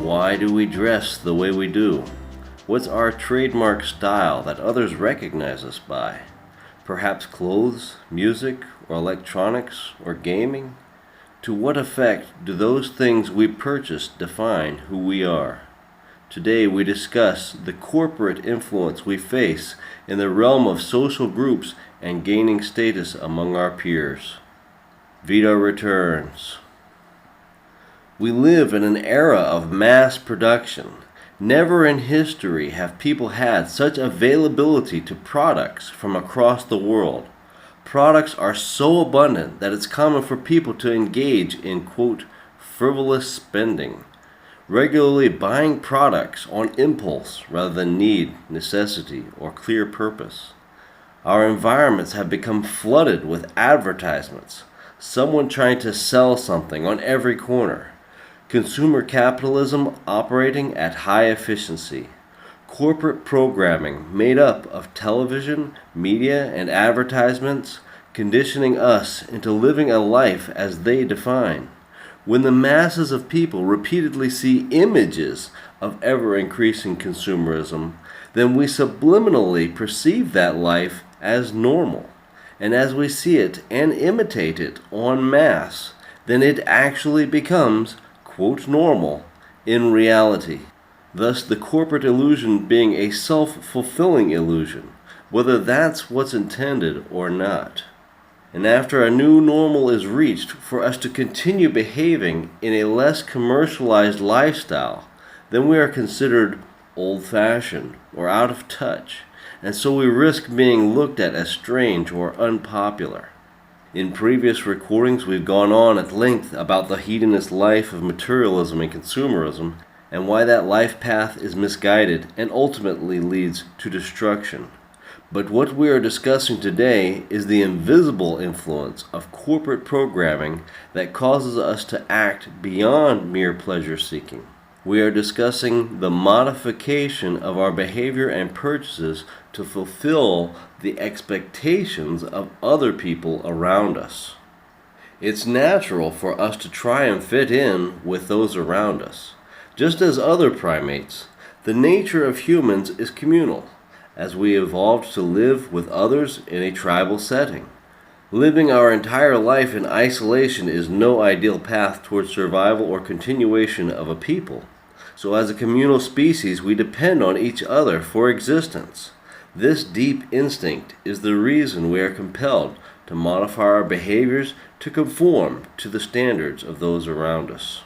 Why do we dress the way we do? What's our trademark style that others recognize us by? Perhaps clothes, music, or electronics, or gaming? To what effect do those things we purchase define who we are? Today we discuss the corporate influence we face in the realm of social groups and gaining status among our peers. VidarReturns. We live in an era of mass production. Never in history have people had such availability to products from across the world. Products are so abundant that it's common for people to engage in, quote, frivolous spending, regularly buying products on impulse rather than need, necessity, or clear purpose. Our environments have become flooded with advertisements, someone trying to sell something on every corner. Consumer capitalism operating at high efficiency. Corporate programming made up of television, media, and advertisements, conditioning us into living a life as they define. When the masses of people repeatedly see images of ever-increasing consumerism, then we subliminally perceive that life as normal. And as we see it and imitate it en masse, then it actually becomes, quote, normal in reality. Thus, the corporate illusion being a self-fulfilling illusion, whether that's what's intended or not. And after a new normal is reached, for us to continue behaving in a less commercialized lifestyle, then we are considered old-fashioned or out of touch, and so we risk being looked at as strange or unpopular. In previous recordings, we've gone on at length about the hedonist life of materialism and consumerism, and why that life path is misguided and ultimately leads to destruction. But what we are discussing today is the invisible influence of corporate programming that causes us to act beyond mere pleasure seeking. We are discussing the modification of our behavior and purchases to fulfill the expectations of other people around us. It's natural for us to try and fit in with those around us. Just as other primates, the nature of humans is communal, as we evolved to live with others in a tribal setting. Living our entire life in isolation is no ideal path towards survival or continuation of a people. So as a communal species, we depend on each other for existence. This deep instinct is the reason we are compelled to modify our behaviors to conform to the standards of those around us.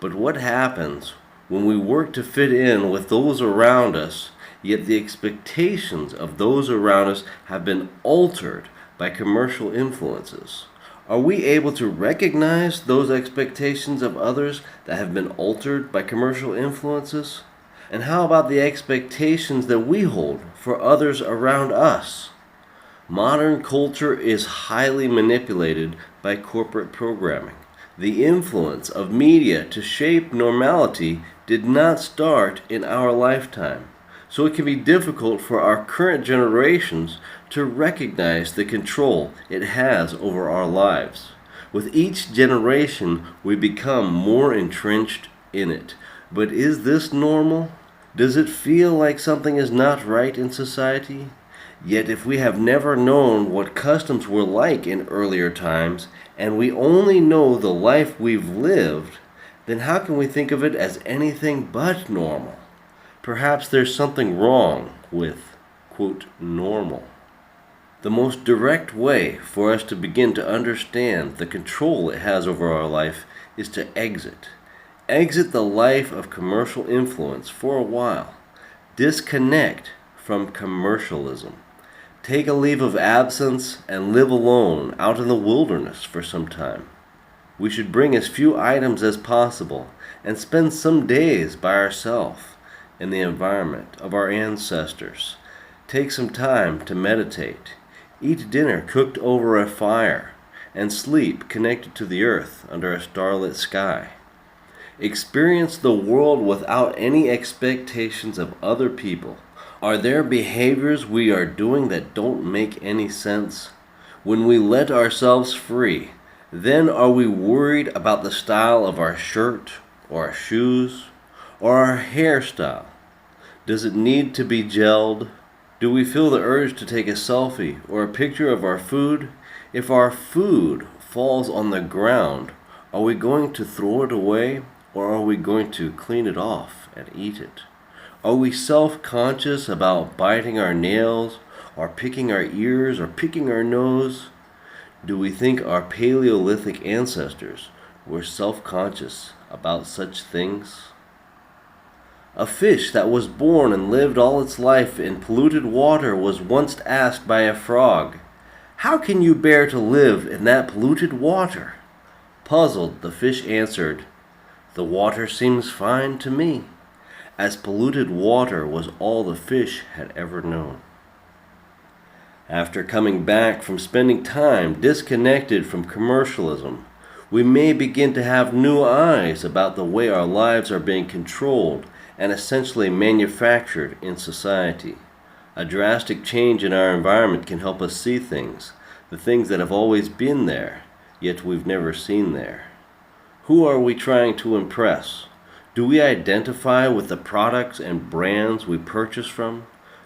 But what happens when we work to fit in with those around us, yet the expectations of those around us have been altered by commercial influences? Are we able to recognize those expectations of others that have been altered by commercial influences? And how about the expectations that we hold for others around us? Modern culture is highly manipulated by corporate programming. The influence of media to shape normality did not start in our lifetime, so it can be difficult for our current generations to recognize the control it has over our lives. With each generation, we become more entrenched in it. But is this normal? Does it feel like something is not right in society? Yet if we have never known what customs were like in earlier times, and we only know the life we've lived, then how can we think of it as anything but normal? Perhaps there's something wrong with, quote, normal. The most direct way for us to begin to understand the control it has over our life is to exit. Exit the life of commercial influence for a while. Disconnect from commercialism. Take a leave of absence and live alone out in the wilderness for some time. We should bring as few items as possible and spend some days by ourselves in the environment of our ancestors. Take some time to meditate. Eat dinner cooked over a fire, and sleep connected to the earth under a starlit sky. Experience the world without any expectations of other people. Are there behaviors we are doing that don't make any sense? When we let ourselves free, then are we worried about the style of our shirt or our shoes? Or our hairstyle? Does it need to be gelled? Do we feel the urge to take a selfie or a picture of our food? If our food falls on the ground, are we going to throw it away, or are we going to clean it off and eat it? Are we self-conscious about biting our nails, or picking our ears, or picking our nose? Do we think our Paleolithic ancestors were self-conscious about such things? A fish that was born and lived all its life in polluted water was once asked by a frog, "How can you bear to live in that polluted water?" Puzzled, the fish answered, "The water seems fine to me," as polluted water was all the fish had ever known. After coming back from spending time disconnected from commercialism, we may begin to have new eyes about the way our lives are being controlled and essentially manufactured in society. A drastic change in our environment can help us see things, the things that have always been there, yet we've never seen there. Who are we trying to impress? Do we identify with the products and brands we purchase from?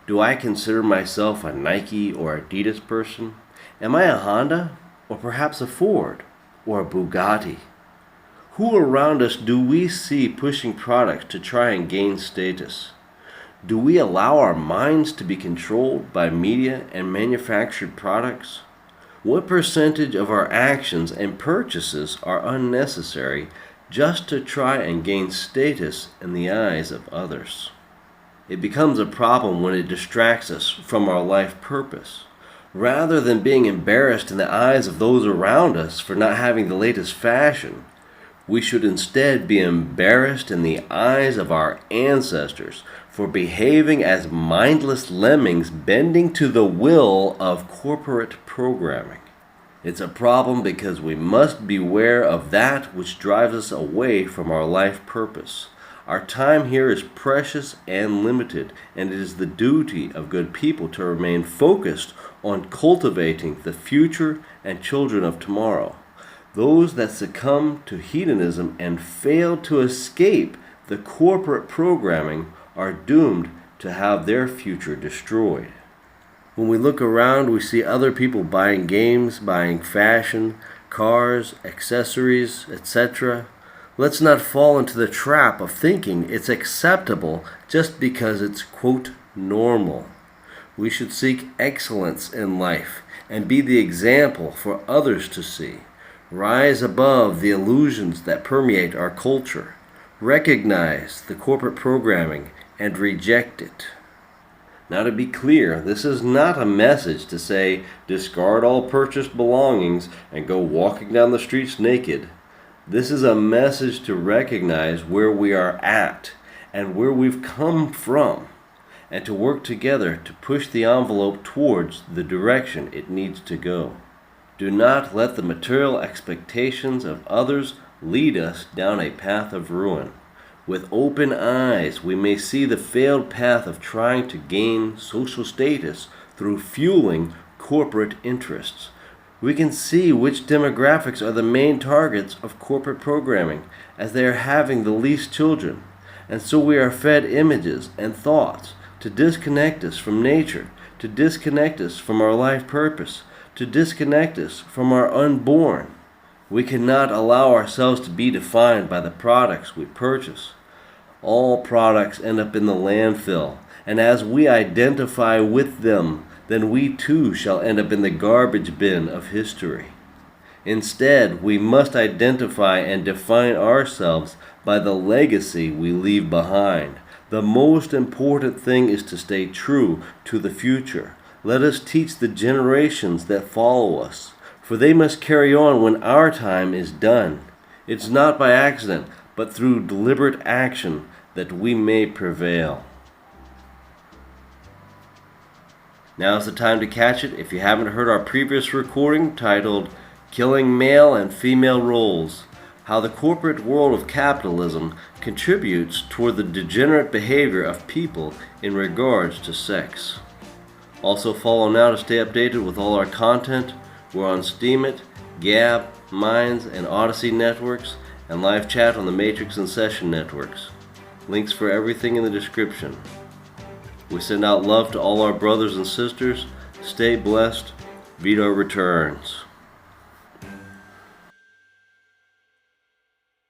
Do I consider myself a Nike or Adidas person? Am I a Honda, or perhaps a Ford, or a Bugatti? Who around us do we see pushing products to try and gain status? Do we allow our minds to be controlled by media and manufactured products? What percentage of our actions and purchases are unnecessary just to try and gain status in the eyes of others? It becomes a problem when it distracts us from our life purpose. Rather than being embarrassed in the eyes of those around us for not having the latest fashion, we should instead be embarrassed in the eyes of our ancestors for behaving as mindless lemmings bending to the will of corporate programming. It's a problem because we must beware of that which drives us away from our life purpose. Our time here is precious and limited, and it is the duty of good people to remain focused on cultivating the future and children of tomorrow. Those that succumb to hedonism and fail to escape the corporate programming are doomed to have their future destroyed. When we look around, we see other people buying games, buying fashion, cars, accessories, etc. Let's not fall into the trap of thinking it's acceptable just because it's, quote, normal. We should seek excellence in life and be the example for others to see. Rise above the illusions that permeate our culture. Recognize the corporate programming and reject it. Now, to be clear, this is not a message to say discard all purchased belongings and go walking down the streets naked. This is a message to recognize where we are at and where we've come from, and to work together to push the envelope towards the direction it needs to go. Do not let the material expectations of others lead us down a path of ruin. With open eyes, we may see the failed path of trying to gain social status through fueling corporate interests. We can see which demographics are the main targets of corporate programming, as they are having the least children. And so we are fed images and thoughts to disconnect us from nature, to disconnect us from our life purpose, to disconnect us from our unborn. We cannot allow ourselves to be defined by the products we purchase. All products end up in the landfill, and as we identify with them, then we too shall end up in the garbage bin of history. Instead, we must identify and define ourselves by the legacy we leave behind. The most important thing is to stay true to the future. Let us teach the generations that follow us, for they must carry on when our time is done. It's not by accident, but through deliberate action that we may prevail. Now's the time to catch it. If you haven't heard our previous recording titled Killing Male and Female Roles, how the corporate world of capitalism contributes toward the degenerate behavior of people in regards to sex. Also follow now to stay updated with all our content. We're on Steemit, Gab, Minds, and Odyssey networks, and live chat on the Matrix and Session networks. Links for everything in the description. We send out love to all our brothers and sisters. Stay blessed. Vidar returns.